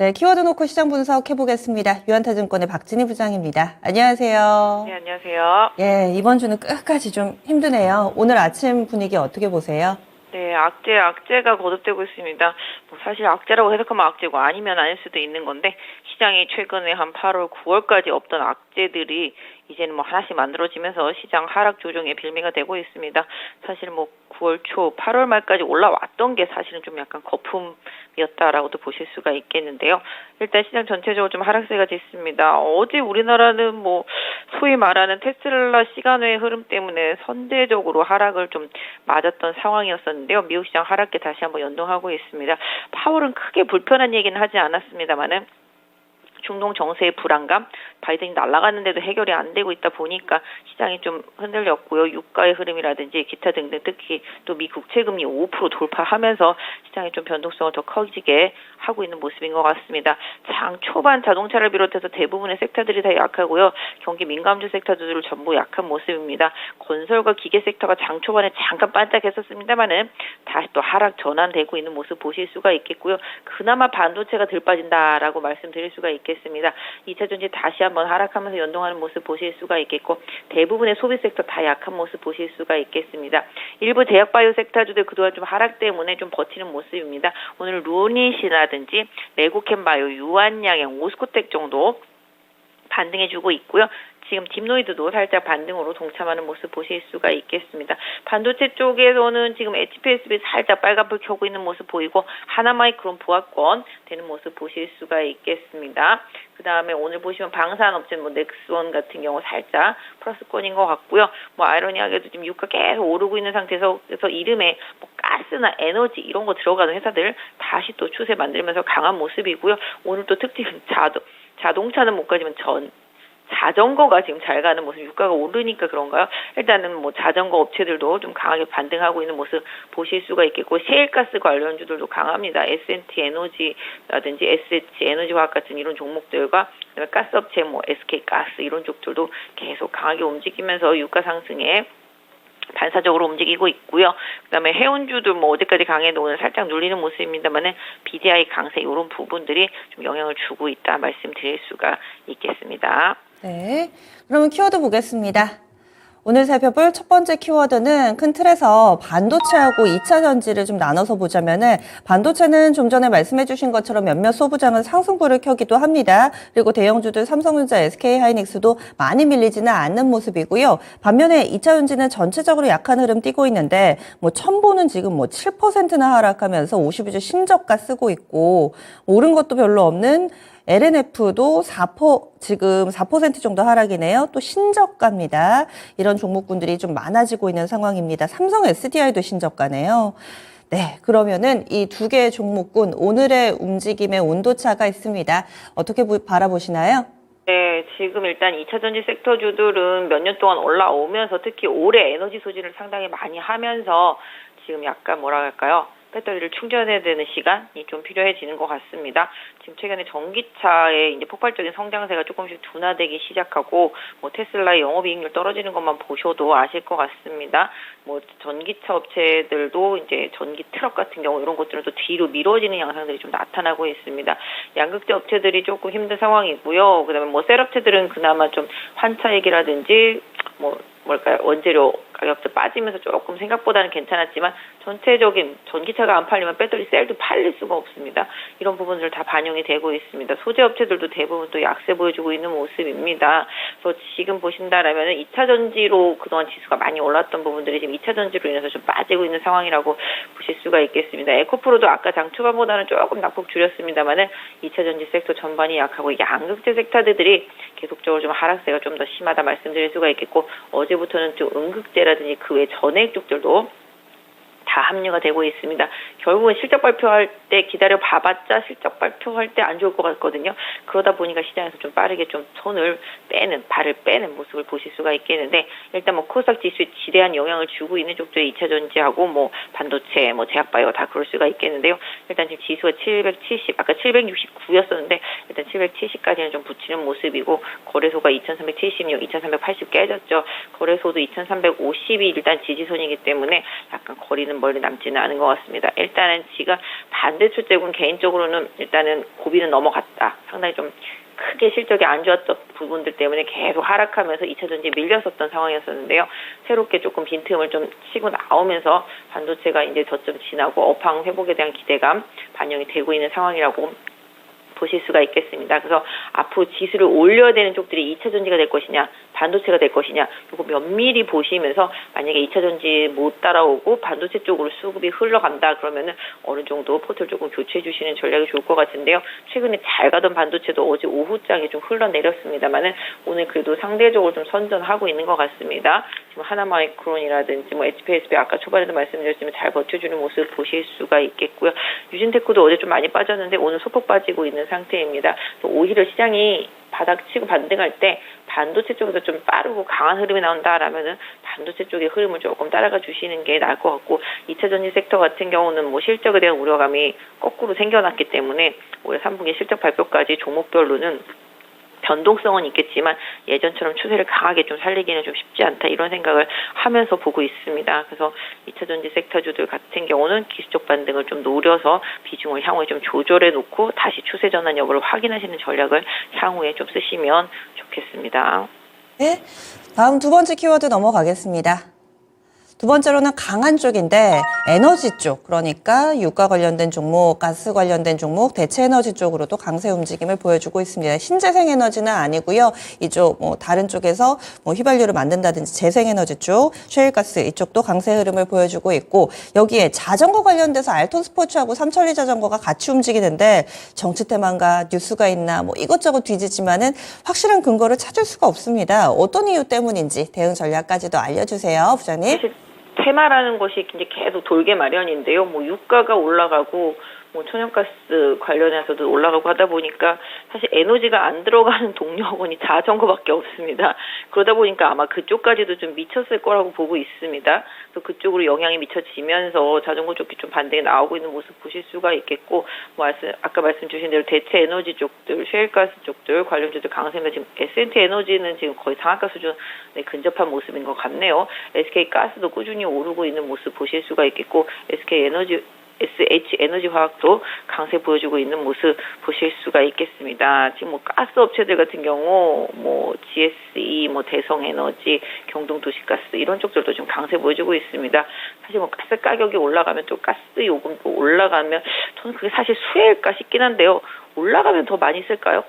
네, 키워드 놓고 시장 분석 해보겠습니다. 유한타증권의 박진희 부장입니다. 안녕하세요. 네, 안녕하세요. 예, 이번 주는 끝까지 좀 힘드네요. 오늘 아침 분위기 어떻게 보세요? 네, 악재가 거듭되고 있습니다. 사실 악재라고 해석하면 악재고 아니면 아닐 수도 있는 건데, 시장이 최근에 한 8월, 9월까지 없던 악재들이 이제는 하나씩 만들어지면서 시장 하락 조정의 빌미가 되고 있습니다. 사실 9월 초, 8월 말까지 올라왔던 게 사실은 좀 약간 거품이었다라고도 보실 수가 있겠는데요. 일단 시장 전체적으로 좀 하락세가 됐습니다. 어제 우리나라는 소위 말하는 테슬라 시간외의 흐름 때문에 선제적으로 하락을 좀 맞았던 상황이었었는데요. 미국 시장 하락계 다시 한번 연동하고 있습니다. 파월은 크게 불편한 얘기는 하지 않았습니다만은 중동 정세의 불안감, 바이든이 날아갔는데도 해결이 안 되고 있다 보니까 시장이 좀 흔들렸고요. 유가의 흐름이라든지 기타 등등 특히 또 미 국채금리 5% 돌파하면서 시장이 좀 변동성을 더 커지게 하고 있는 모습인 것 같습니다. 장 초반 자동차를 비롯해서 대부분의 섹터들이 다 약하고요. 경기 민감주 섹터들 전부 약한 모습입니다. 건설과 기계 섹터가 장 초반에 잠깐 반짝했었습니다만은 다시 또 하락 전환되고 있는 모습 보실 수가 있겠고요. 그나마 반도체가 덜 빠진다라고 말씀드릴 수가 있겠습니다. 2차 전지 다시 한번 하락하면서 연동하는 모습 보실 수가 있겠고 대부분의 소비 섹터 다 약한 모습 보실 수가 있겠습니다. 일부 제약바이오 섹터주들 그동안 좀 하락 때문에 좀 버티는 모습입니다. 오늘 루닛이라든지 레고캠바이오, 유한양행, 오스코텍 정도 반등해주고 있고요. 지금 딥노이드도 살짝 반등으로 동참하는 모습 보실 수가 있겠습니다. 반도체 쪽에서는 지금 HPSB 살짝 빨간불 켜고 있는 모습 보이고 하나마이크론 부합권 되는 모습 보실 수가 있겠습니다. 그 다음에 오늘 보시면 방산업체 넥스원 같은 경우 살짝 플러스권인 것 같고요. 아이러니하게도 지금 유가 계속 오르고 있는 상태에서 그래서 이름에 가스나 에너지 이런 거 들어가는 회사들 다시 또 추세 만들면서 강한 모습이고요. 오늘 또 특징은 자동차는 못 가지만 자전거가 지금 잘 가는 모습, 유가가 오르니까 그런가요? 일단은 자전거 업체들도 좀 강하게 반등하고 있는 모습 보실 수가 있겠고, 셰일가스 관련주들도 강합니다. S&T 에너지라든지 SH 에너지화학 같은 이런 종목들과 그다음에 가스업체 SK가스 이런 쪽들도 계속 강하게 움직이면서 유가 상승에 반사적으로 움직이고 있고요. 그다음에 해운주도 어제까지 강해도 오늘 살짝 눌리는 모습입니다만은 BDI 강세 이런 부분들이 좀 영향을 주고 있다 말씀드릴 수가 있겠습니다. 네, 그러면 키워드 보겠습니다. 오늘 살펴볼 첫 번째 키워드는 큰 틀에서 반도체하고 2차 전지를 좀 나눠서 보자면은 반도체는 좀 전에 말씀해 주신 것처럼 몇몇 소부장은 상승불을 켜기도 합니다. 그리고 대형주들 삼성전자, SK하이닉스도 많이 밀리지는 않는 모습이고요. 반면에 2차 전지는 전체적으로 약한 흐름 띠고 있는데 첨보는 지금 7%나 하락하면서 52주 신저가 쓰고 있고 오른 것도 별로 없는 LNF도 지금 4% 정도 하락이네요. 또 신저가입니다. 이런 종목군들이 좀 많아지고 있는 상황입니다. 삼성 SDI도 신저가네요. 네, 그러면은 이 두 개의 종목군 오늘의 움직임의 온도차가 있습니다. 어떻게 바라보시나요? 네, 지금 일단 2차 전지 섹터주들은 몇 년 동안 올라오면서 특히 올해 에너지 소진을 상당히 많이 하면서 지금 약간 배터리를 충전해야 되는 시간이 좀 필요해지는 것 같습니다. 지금 최근에 전기차의 이제 폭발적인 성장세가 조금씩 둔화되기 시작하고 테슬라의 영업이익률 떨어지는 것만 보셔도 아실 것 같습니다. 전기차 업체들도 이제 전기 트럭 같은 경우 이런 것들은 또 뒤로 미뤄지는 양상들이 좀 나타나고 있습니다. 양극재 업체들이 조금 힘든 상황이고요. 그다음에 셀업체들은 그나마 좀 환차액이라든지 원재료 가격도 빠지면서 조금 생각보다는 괜찮았지만 전체적인 전기차가 안 팔리면 배터리 셀도 팔릴 수가 없습니다. 이런 부분들 다 반영이 되고 있습니다. 소재 업체들도 대부분 또 약세 보여주고 있는 모습입니다. 그래서 지금 보신다라면 2차 전지로 그동안 지수가 많이 올랐던 부분들이 지금 2차 전지로 인해서 좀 빠지고 있는 상황이라고 보실 수가 있겠습니다. 에코프로도 아까 장 초반보다는 조금 낙폭 줄였습니다만은 2차 전지 섹터 전반이 약하고 양극재 섹터들이 계속적으로 좀 하락세가 좀 더 심하다 말씀드릴 수가 있겠고 어제부터는 좀 음극재라든지 그 외 전해액 쪽들도 다 합류가 되고 있습니다. 결국은 실적 발표할 때 기다려 봐봤자 실적 발표할 때 안 좋을 것 같거든요. 그러다 보니까 시장에서 좀 빠르게 좀 발을 빼는 모습을 보실 수가 있겠는데 일단 코스닥 지수에 지대한 영향을 주고 있는 쪽들이 2차 전지하고 반도체, 제약바이오 다 그럴 수가 있겠는데요. 일단 지금 지수가 770, 아까 769였었는데 일단 770까지는 좀 붙이는 모습이고 거래소가 2376, 2380 깨졌죠. 거래소도 2350이 일단 지지선이기 때문에 약간 거리는 멀리 남지는 않은 것 같습니다. 일단은 지금 반도체쪽은 개인적으로는 일단은 고비는 넘어갔다. 상당히 좀 크게 실적이 안 좋았던 부분들 때문에 계속 하락하면서 2차 전지에 밀렸었던 상황이었었는데요. 새롭게 조금 빈틈을 좀 치고 나오면서 반도체가 이제 저점 지나고 업황 회복에 대한 기대감 반영이 되고 있는 상황이라고 보실 수가 있겠습니다. 그래서 앞으로 지수를 올려야 되는 쪽들이 2차 전지가 될 것이냐, 반도체가 될 것이냐, 이거 면밀히 보시면서 만약에 2차 전지 못 따라오고 반도체 쪽으로 수급이 흘러간다 그러면은 어느 정도 포트를 조금 교체해 주시는 전략이 좋을 것 같은데요. 최근에 잘 가던 반도체도 어제 오후장에 좀 흘러내렸습니다만은 오늘 그래도 상대적으로 좀 선전하고 있는 것 같습니다. 지금 하나마이크론이라든지 뭐 HPSB 아까 초반에도 말씀드렸지만 잘 버텨주는 모습 보실 수가 있겠고요. 유진테크도 어제 좀 많이 빠졌는데 오늘 소폭 빠지고 있는 상태입니다. 또 오히려 시장이 바닥치고 반등할 때 반도체 쪽에서 좀 빠르고 강한 흐름이 나온다라면은 반도체 쪽의 흐름을 조금 따라가 주시는 게 나을 것 같고 2차 전지 섹터 같은 경우는 뭐 실적에 대한 우려감이 거꾸로 생겨났기 때문에 올해 3분기 실적 발표까지 종목별로는 변동성은 있겠지만 예전처럼 추세를 강하게 좀 살리기는 좀 쉽지 않다 이런 생각을 하면서 보고 있습니다. 그래서 2차 전지 섹터주들 같은 경우는 기술적 반등을 좀 노려서 비중을 향후에 좀 조절해 놓고 다시 추세 전환 여부를 확인하시는 전략을 향후에 좀 쓰시면 좋겠습니다. 네, 다음 두 번째 키워드 넘어가겠습니다. 두 번째로는 강한 쪽인데 에너지 쪽, 그러니까 유가 관련된 종목, 가스 관련된 종목, 대체 에너지 쪽으로도 강세 움직임을 보여주고 있습니다. 신재생 에너지는 아니고요. 이쪽 뭐 다른 쪽에서 뭐 휘발유를 만든다든지 재생 에너지 쪽, 셰일가스 이쪽도 강세 흐름을 보여주고 있고 여기에 자전거 관련돼서 알톤 스포츠하고 삼천리 자전거가 같이 움직이는데 정치 테마인가 뉴스가 있나 뭐 이것저것 뒤지지만은 확실한 근거를 찾을 수가 없습니다. 어떤 이유 때문인지 대응 전략까지도 알려주세요, 부장님. 테마라는 것이 이제 계속 돌게 마련인데요. 뭐 유가가 올라가고 뭐 천연가스 관련해서도 올라가고 하다 보니까 사실 에너지가 안 들어가는 동력원이 자전거밖에 없습니다. 그러다 보니까 아마 그쪽까지도 좀 미쳤을 거라고 보고 있습니다. 그래서 그쪽으로 영향이 미쳐지면서 자전거 쪽이 좀 반등이 나오고 있는 모습 보실 수가 있겠고, 뭐 아까 말씀 주신 대로 대체 에너지 쪽들, 셰일가스 쪽들 관련주들 강세면 지금 S&T 에너지는 지금 거의 상한가 수준에 근접한 모습인 것 같네요. SK 가스도 꾸준히 오르고 있는 모습 보실 수가 있겠고, SH 에너지 화학도 강세 보여주고 있는 모습 보실 수가 있겠습니다. 지금 뭐 가스 업체들 같은 경우 뭐 GSE, 뭐 대성에너지, 경동도시가스 이런 쪽들도 지금 강세 보여주고 있습니다. 사실 뭐 가스 가격이 올라가면 또 가스 요금도 올라가면 저는 그게 사실 수혜일까 싶긴 한데요. 올라가면 더 많이 쓸까요?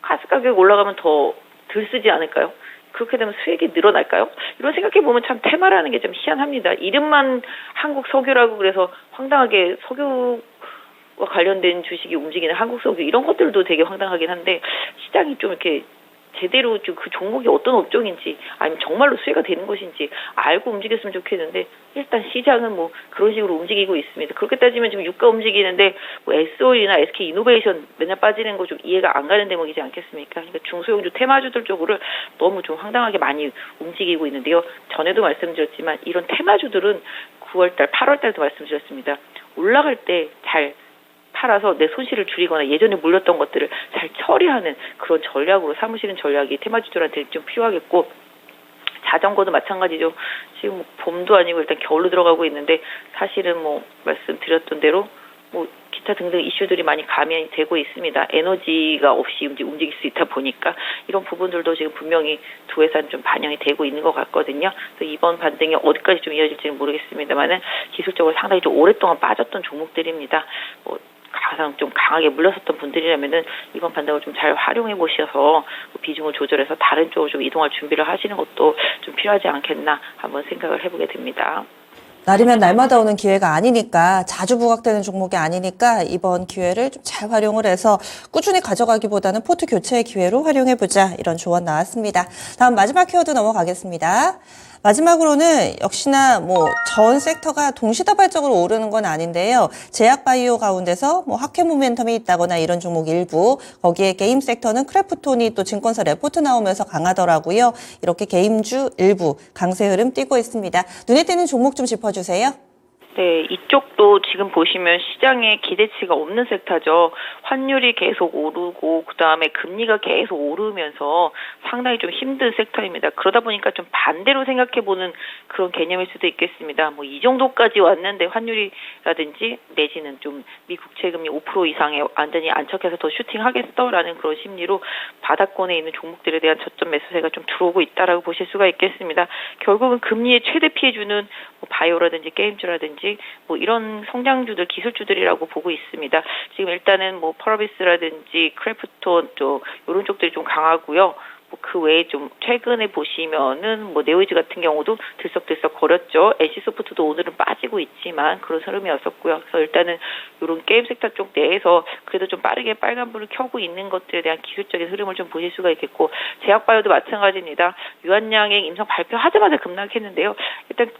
가스 가격이 올라가면 더 덜 쓰지 않을까요? 그렇게 되면 수익이 늘어날까요? 이런 생각해보면 참 테마라는 게 좀 희한합니다. 이름만 한국 석유라고 그래서 황당하게 석유와 관련된 주식이 움직이는 한국 석유 이런 것들도 되게 황당하긴 한데 시장이 좀 이렇게 제대로 좀 그 종목이 어떤 업종인지 아니면 정말로 수혜가 되는 것인지 알고 움직였으면 좋겠는데 일단 시장은 뭐 그런 식으로 움직이고 있습니다. 그렇게 따지면 지금 유가 움직이는데 뭐 SOE나 SK 이노베이션 맨날 빠지는 거 좀 이해가 안 가는 대목이지 않겠습니까? 그러니까 중소형주 테마주들 쪽으로 너무 좀 황당하게 많이 움직이고 있는데요. 전에도 말씀드렸지만 이런 테마주들은 9월달, 8월달도 말씀드렸습니다. 올라갈 때 잘 팔아서 내 손실을 줄이거나 예전에 물렸던 것들을 잘 처리하는 그런 전략으로 삼으시는 전략이 테마주들한테 좀 필요하겠고, 자전거도 마찬가지죠. 지금 뭐 봄도 아니고 일단 겨울로 들어가고 있는데 사실은 뭐 말씀드렸던 대로 뭐 기타 등등 이슈들이 많이 가미되고 되고 있습니다. 에너지가 없이 움직일 수 있다 보니까 이런 부분들도 지금 분명히 두 회사는 좀 반영이 되고 있는 것 같거든요. 그래서 이번 반등이 어디까지 좀 이어질지는 모르겠습니다만은 기술적으로 상당히 좀 오랫동안 빠졌던 종목들입니다. 뭐 가장 좀 강하게 물렸었던 분들이라면은 이번 반등을 좀 잘 활용해 보셔서 비중을 조절해서 다른 쪽으로 좀 이동할 준비를 하시는 것도 좀 필요하지 않겠나 한번 생각을 해보게 됩니다. 날이면 날마다 오는 기회가 아니니까 자주 부각되는 종목이 아니니까 이번 기회를 좀 잘 활용을 해서 꾸준히 가져가기보다는 포트 교체의 기회로 활용해보자 이런 조언 나왔습니다. 다음 마지막 키워드 넘어가겠습니다. 마지막으로는 역시나 뭐 전 섹터가 동시다발적으로 오르는 건 아닌데요. 제약바이오 가운데서 뭐 학회 모멘텀이 있다거나 이런 종목 일부, 거기에 게임 섹터는 크래프톤이 또 증권사 레포트 나오면서 강하더라고요. 이렇게 게임주 일부 강세 흐름 띄고 있습니다. 눈에 띄는 종목 좀 짚어주세요. 네, 이쪽도 지금 보시면 시장에 기대치가 없는 섹터죠. 환율이 계속 오르고 그다음에 금리가 계속 오르면서 상당히 좀 힘든 섹터입니다. 그러다 보니까 좀 반대로 생각해보는 그런 개념일 수도 있겠습니다. 뭐 이 정도까지 왔는데 환율이라든지 내지는 좀 미 국채금리 5% 이상에 완전히 안착해서 더 슈팅하겠어라는 그런 심리로 바닥권에 있는 종목들에 대한 저점 매수세가 좀 들어오고 있다라고 보실 수가 있겠습니다. 결국은 금리의 최대 피해주는 뭐 바이오라든지 게임주라든지 뭐 이런 성장주들, 기술주들이라고 보고 있습니다. 지금 일단은 뭐 펄어비스라든지 크래프톤 쪽 이런 쪽들이 좀 강하고요. 뭐 그 외에 좀 최근에 보시면은 뭐 네오이즈 같은 경우도 들썩들썩 거렸죠. NC소프트도 오늘은 빠지고 있지만 그런 흐름이었었고요. 그래서 일단은 이런 게임 섹터 쪽 내에서 그래도 좀 빠르게 빨간불을 켜고 있는 것들에 대한 기술적인 흐름을 좀 보실 수가 있겠고, 제약바이오도 마찬가지입니다. 유한양행 임상 발표하자마자 급락했는데요. 일단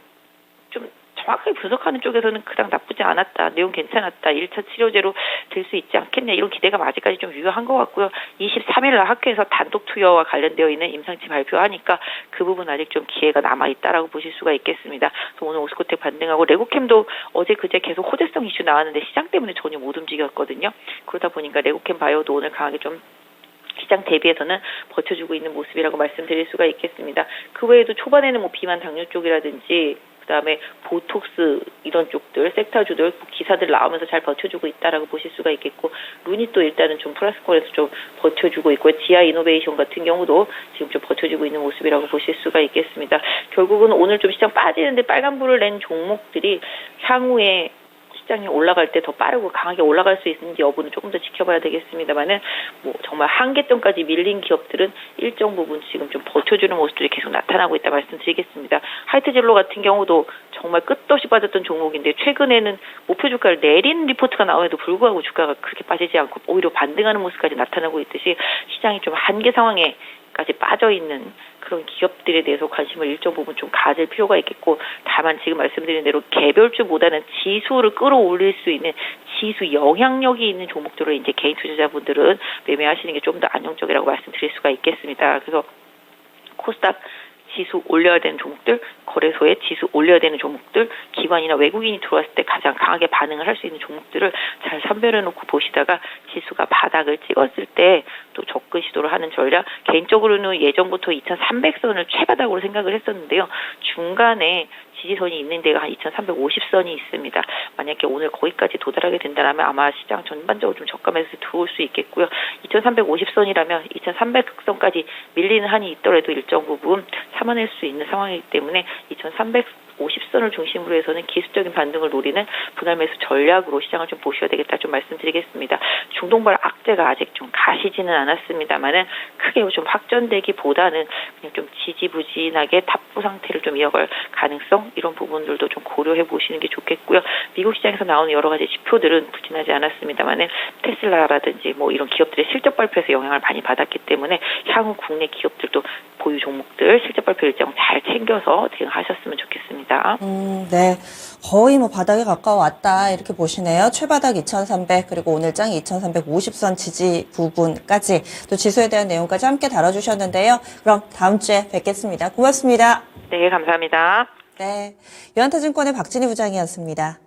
좀 정확하게 분석하는 쪽에서는 그닥 나쁘지 않았다. 내용 괜찮았다. 1차 치료제로 될 수 있지 않겠냐. 이런 기대가 아직까지 좀 유효한 것 같고요. 23일 날 학회에서 단독 투여와 관련되어 있는 임상치 발표하니까 그 부분 아직 좀 기회가 남아있다라고 보실 수가 있겠습니다. 그래서 오늘 오스코텍 반등하고 레고캠도 어제 그제 계속 호재성 이슈 나왔는데 시장 때문에 전혀 못 움직였거든요. 그러다 보니까 레고캠 바이오도 오늘 강하게 좀 시장 대비해서는 버텨주고 있는 모습이라고 말씀드릴 수가 있겠습니다. 그 외에도 초반에는 뭐 비만 당뇨 쪽이라든지 그다음에 보톡스 이런 쪽들 섹터주들 기사들 나오면서 잘 버텨주고 있다라고 보실 수가 있겠고, 루닛도 일단은 좀 플러스권에서 좀 버텨주고 있고요. 지아 이노베이션 같은 경우도 지금 좀 버텨주고 있는 모습이라고 보실 수가 있겠습니다. 결국은 오늘 좀 시장 빠지는데 빨간불을 낸 종목들이 향후에 시장이 올라갈 때 더 빠르고 강하게 올라갈 수 있는지 여부는 조금 더 지켜봐야 되겠습니다만은 뭐 정말 한계점까지 밀린 기업들은 일정 부분 지금 좀 버텨주는 모습들이 계속 나타나고 있다 말씀드리겠습니다. 하이트젤로 같은 경우도 정말 끝도 없이 빠졌던 종목인데 최근에는 목표 주가를 내린 리포트가 나옴에도 불구하고 주가가 그렇게 빠지지 않고 오히려 반등하는 모습까지 나타나고 있듯이 시장이 좀 한계 상황에까지 빠져있는 그런 기업들에 대해서 관심을 일정 부분 좀 가질 필요가 있겠고, 다만 지금 말씀드린 대로 개별주보다는 지수를 끌어올릴 수 있는 지수 영향력이 있는 종목들을 이제 개인 투자자분들은 매매하시는 게 좀 더 안정적이라고 말씀드릴 수가 있겠습니다. 그래서 코스닥 지수 올려야 되는 종목들, 거래소에 지수 올려야 되는 종목들, 기관이나 외국인이 들어왔을 때 가장 강하게 반응을 할 수 있는 종목들을 잘 선별해놓고 보시다가 지수가 바닥을 찍었을 때 또 접근 시도를 하는 전략, 개인적으로는 예전부터 2300선을 최바닥으로 생각을 했었는데요. 중간에 지지선이 있는 데가 한 2350선이 있습니다. 만약에 오늘 거기까지 도달하게 된다면 아마 시장 전반적으로 좀 저가 매수 들어올 수 있겠고요. 2350선이라면 2300선까지 밀리는 한이 있더라도 일정 부분 참아낼 수 있는 상황이기 때문에 2350선을 중심으로 해서는 기술적인 반등을 노리는 분할 매수 전략으로 시장을 좀 보셔야 되겠다 좀 말씀드리겠습니다. 중동발 악재가 아직 좀 가시지는 않았습니다만은 크게 좀 확전되기보다는 그냥 좀 지지부진하게 탑부 상태를 좀 이어갈 가능성, 이런 부분들도 좀 고려해 보시는 게 좋겠고요. 미국 시장에서 나오는 여러 가지 지표들은 부진하지 않았습니다만은 테슬라라든지 뭐 이런 기업들의 실적 발표에서 영향을 많이 받았기 때문에 향후 국내 기업들도 보유 종목들 실적 발표 일정 잘 챙겨서 대응하셨으면 좋겠습니다. 네. 거의 뭐 바닥에 가까워 왔다 이렇게 보시네요. 최바닥 2300 그리고 오늘 장 2350선 지지 부분까지 또 지수에 대한 내용까지 함께 다뤄주셨는데요. 그럼 다음 주에 뵙겠습니다. 고맙습니다. 네, 감사합니다. 네. 유한타증권의 박진희 부장이었습니다.